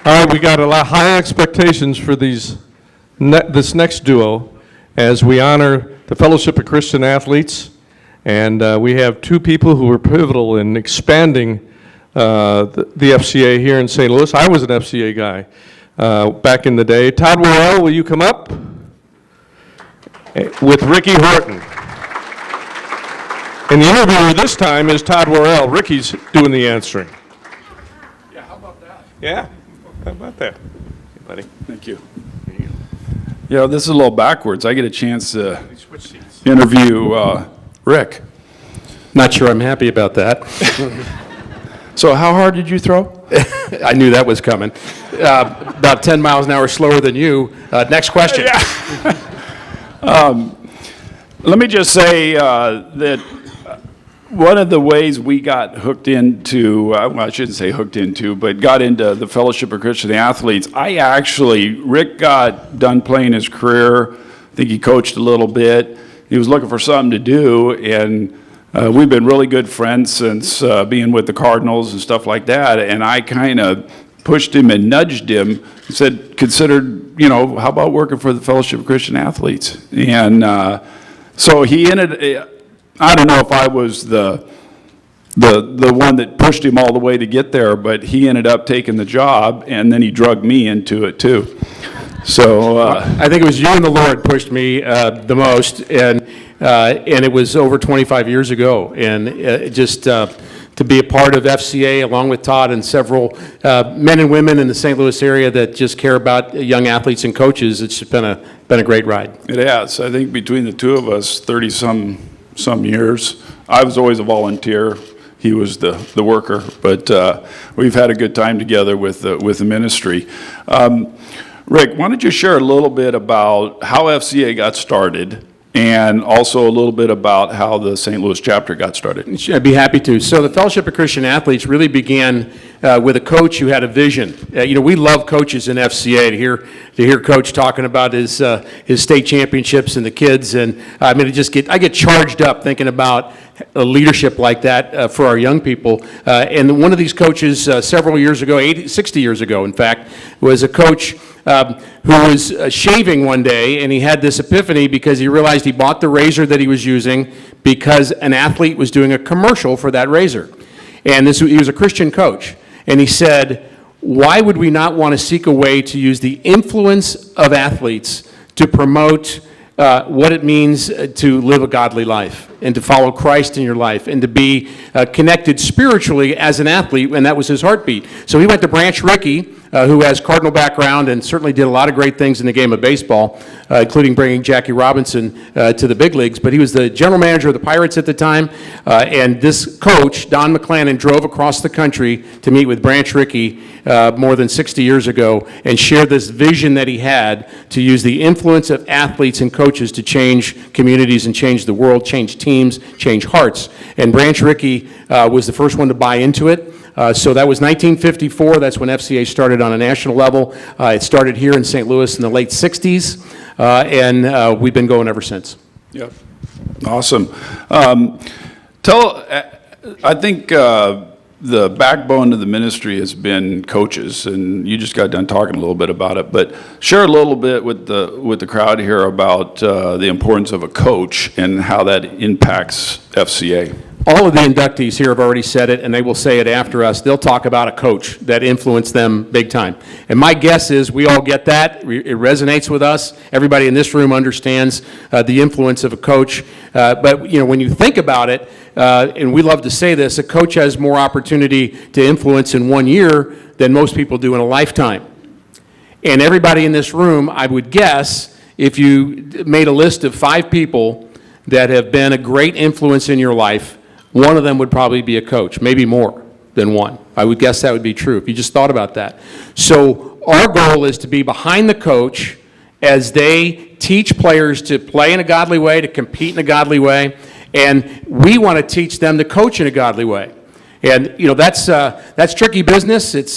All right, we got a lot high expectations for this next duo as we honor the Fellowship of Christian Athletes. And we have two people who were pivotal in expanding the FCA here in St. Louis. I was an FCA guy back in the day. Todd Worrell, will you come up? With Ricky Horton. And the interviewer this time is Todd Worrell. Ricky's doing the answering. Yeah, how about that? Yeah, how about that? Hey, buddy. Thank you. Yeah, this is a little backwards. I get a chance to interview Rick. Not sure I'm happy about that. So how hard did you throw? I knew that was coming. About 10 miles an hour slower than you. Next question. Let me just say that one of the ways we got hooked into, well, I shouldn't say hooked into, but got into the Fellowship of Christian Athletes, Rick got done playing his career. I think he coached a little bit. He was looking for something to do, and we've been really good friends since being with the Cardinals and stuff like that, and I kind of pushed him and nudged him, said, considered, how about working for the Fellowship of Christian Athletes? And so he ended, I don't know if I was the one that pushed him all the way to get there, but he ended up taking the job, and then he drugged me into it too. So I think it was you and the Lord pushed me the most, and it was over 25 years ago, and just to be a part of FCA along with Todd and several men and women in the St. Louis area that just care about young athletes and coaches, it's just been a great ride. It has. I think between the two of us, 30-some years. I was always a volunteer. He was the worker, but we've had a good time together with the ministry. Rick, why don't you share a little bit about how FCA got started, and also a little bit about how the St. Louis chapter got started? I'd be happy to. So the Fellowship of Christian Athletes really began with a coach who had a vision. We love coaches in FCA to hear Coach talking about his state championships and the kids, and I get charged up thinking about a leadership like that for our young people. And one of these coaches several years ago, 60 years ago, in fact, was a coach who was shaving one day, and he had this epiphany because he realized he bought the razor that he was using because an athlete was doing a commercial for that razor. And he was a Christian coach. And he said, why would we not want to seek a way to use the influence of athletes to promote what it means to live a godly life and to follow Christ in your life and to be connected spiritually as an athlete, and that was his heartbeat. So he went to Branch Rickey, who has Cardinal background and certainly did a lot of great things in the game of baseball, including bringing Jackie Robinson to the big leagues. But he was the general manager of the Pirates at the time, and this coach, Don McClannon, drove across the country to meet with Branch Rickey more than 60 years ago and share this vision that he had to use the influence of athletes and coaches to change communities and change the world, change teams, change hearts. And Branch Rickey was the first one to buy into it. So that was 1954. That's when FCA started on a national level. It started here in St. Louis in the late 60s, and we've been going ever since. Yep. Awesome. I think the backbone of the ministry has been coaches, and you just got done talking a little bit about it, but share a little bit with the crowd here about the importance of a coach and how that impacts FCA. All of the inductees here have already said it, and they will say it after us. They'll talk about a coach that influenced them big time. And my guess is we all get that. It resonates with us. Everybody in this room understands the influence of a coach. But when you think about it, and we love to say this, a coach has more opportunity to influence in 1 year than most people do in a lifetime. And everybody in this room, I would guess, if you made a list of 5 people that have been a great influence in your life, one of them would probably be a coach, maybe more than one. I would guess that would be true if you just thought about that. So our goal is to be behind the coach as they teach players to play in a godly way, to compete in a godly way, and we want to teach them to coach in a godly way. And that's tricky business. It's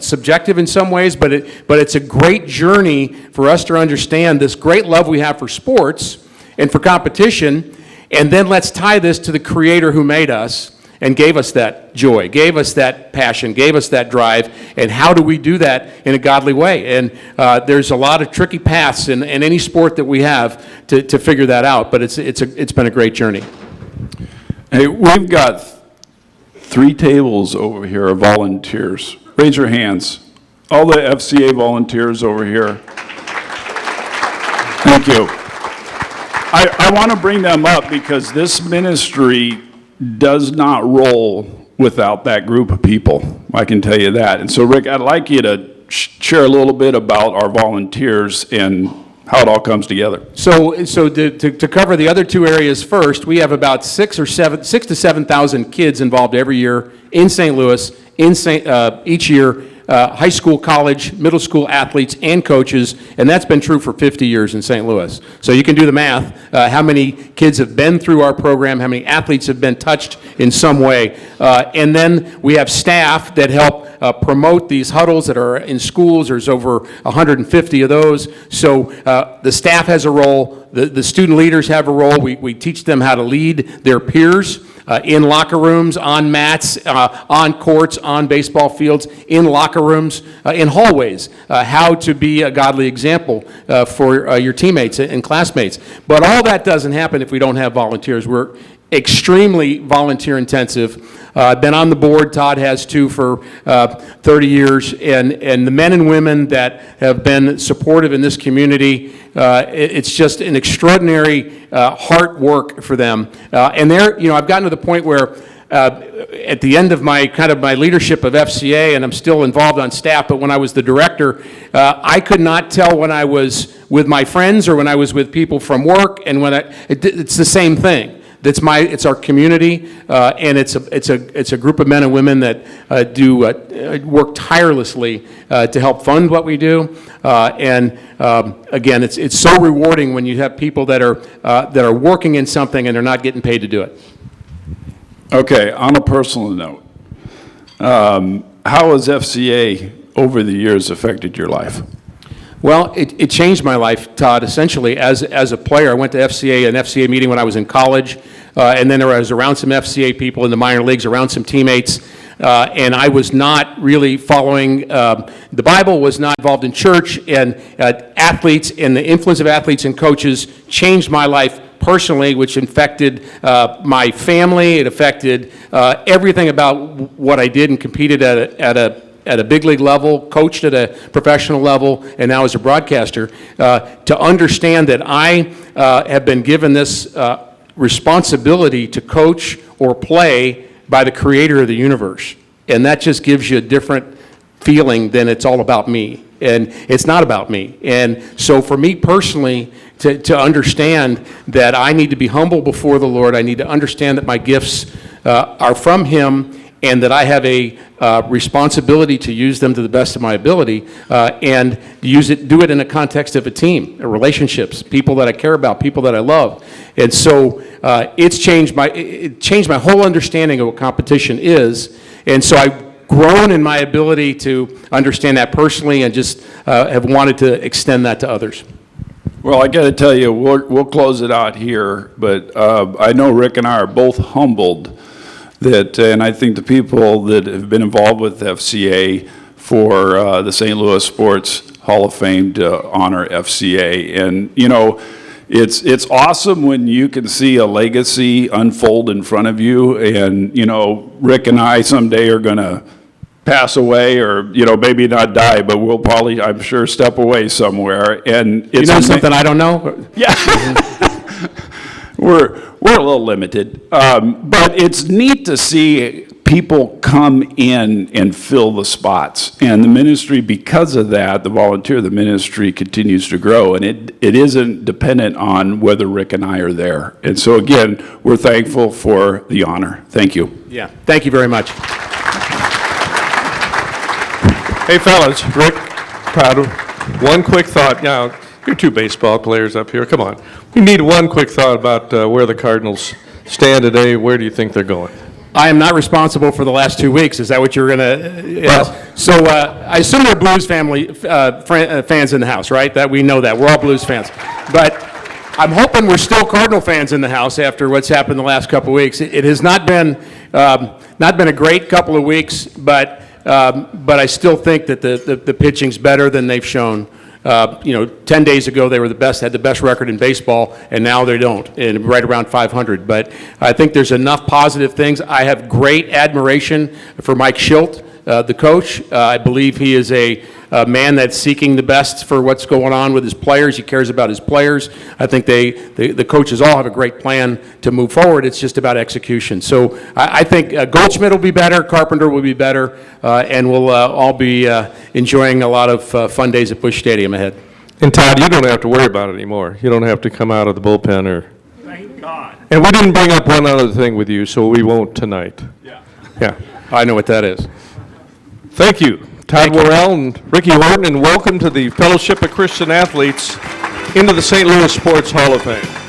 subjective in some ways, but it's a great journey for us to understand this great love we have for sports and for competition. And then let's tie this to the Creator who made us, and gave us that joy, gave us that passion, gave us that drive. And how do we do that in a godly way? And there's a lot of tricky paths in any sport that we have to figure that out, but it's been a great journey. Hey, we've got 3 tables over here of volunteers. Raise your hands. All the FCA volunteers over here. Thank you. I want to bring them up because this ministry does not roll without that group of people. I can tell you that. And so, Rick, I'd like you to share a little bit about our volunteers and how it all comes together. So to cover the other 2 areas first, we have about 6 to 7,000 kids involved every year in St. Louis, each year, high school, college, middle school athletes and coaches, and that's been true for 50 years in St. Louis. So you can do the math, how many kids have been through our program, how many athletes have been touched in some way. And then we have staff that help promote these huddles that are in schools. There's over 150 of those. So the staff has a role, the student leaders have a role. We teach them how to lead their peers. In locker rooms, on mats, on courts, on baseball fields, in locker rooms, in hallways, how to be a godly example for your teammates and classmates. But all that doesn't happen if we don't have volunteers. We're extremely volunteer intensive. I've been on the board, Todd has too, for 30 years, and the men and women that have been supportive in this community, it's just an extraordinary heart work for them. And I've gotten to the point where at the end of my leadership of FCA, and I'm still involved on staff, but when I was the director, I could not tell when I was with my friends or when I was with people from work, and it's the same thing. It's our community, and it's a group of men and women that do work tirelessly to help fund what we do. And again, it's so rewarding when you have people that are working in something and they're not getting paid to do it. Okay, on a personal note, how has FCA over the years affected your life? Well, it changed my life, Todd, essentially. As a player, I went to an FCA meeting when I was in college, and then I was around some FCA people in the minor leagues, around some teammates, and I was not really following the Bible, was not involved in church, and athletes and the influence of athletes and coaches changed my life personally, which infected my family. It affected everything about what I did and competed at a big league level, coached at a professional level, and now as a broadcaster, to understand that I have been given this responsibility to coach or play by the creator of the universe. And that just gives you a different feeling than it's all about me. And it's not about me. And so for me personally, to understand that I need to be humble before the Lord, I need to understand that my gifts are from Him, and that I have a responsibility to use them to the best of my ability, and do it in a context of a team, relationships, people that I care about, people that I love. And so it changed my whole understanding of what competition is. And so I've grown in my ability to understand that personally, and just have wanted to extend that to others. Well, I got to tell you, we'll close it out here, but I know Rick and I are both humbled that, and I think the people that have been involved with FCA for the St. Louis Sports Hall of Fame to honor FCA. And, it's awesome when you can see a legacy unfold in front of you. And, Rick and I someday are going to pass away, or, maybe not die, but we'll probably, I'm sure, step away somewhere. And it's something I don't know? Yeah. We're a little limited, but it's neat to see people come in and fill the spots. And the ministry, because of that, the ministry continues to grow, and it isn't dependent on whether Rick and I are there. And so again, we're thankful for the honor. Thank you. Yeah, thank you very much. Hey, fellas, Rick, Todd, one quick thought. Now, you're 2 baseball players up here. Come on. We need one quick thought about where the Cardinals stand today. Where do you think they're going? I am not responsible for the last 2 weeks. Is that what you're going to ask? Well, So I assume there are Blues fans in the house, right? That we know that. We're all Blues fans. But I'm hoping we're still Cardinal fans in the house after what's happened the last couple of weeks. It has not been Not been a great couple of weeks, but I still think that the pitching's better than they've shown. 10 days ago, they were had the best record in baseball, and now they don't, and right around 500. But I think there's enough positive things. I have great admiration for Mike Schilt, the coach. I believe he is a man that's seeking the best for what's going on with his players. He cares about his players. I think the coaches all have a great plan to move forward. It's just about execution. So I think Goldschmidt will be better, Carpenter will be better, and we'll all be enjoying a lot of fun days at Busch Stadium ahead. And Todd, you don't have to worry about it anymore. You don't have to come out of the bullpen or... Thank God. And we didn't bring up one other thing with you, so we won't tonight. Yeah. I know what that is. Thank you, Todd Worrell and Ricky Horton, and welcome to the Fellowship of Christian Athletes into the St. Louis Sports Hall of Fame.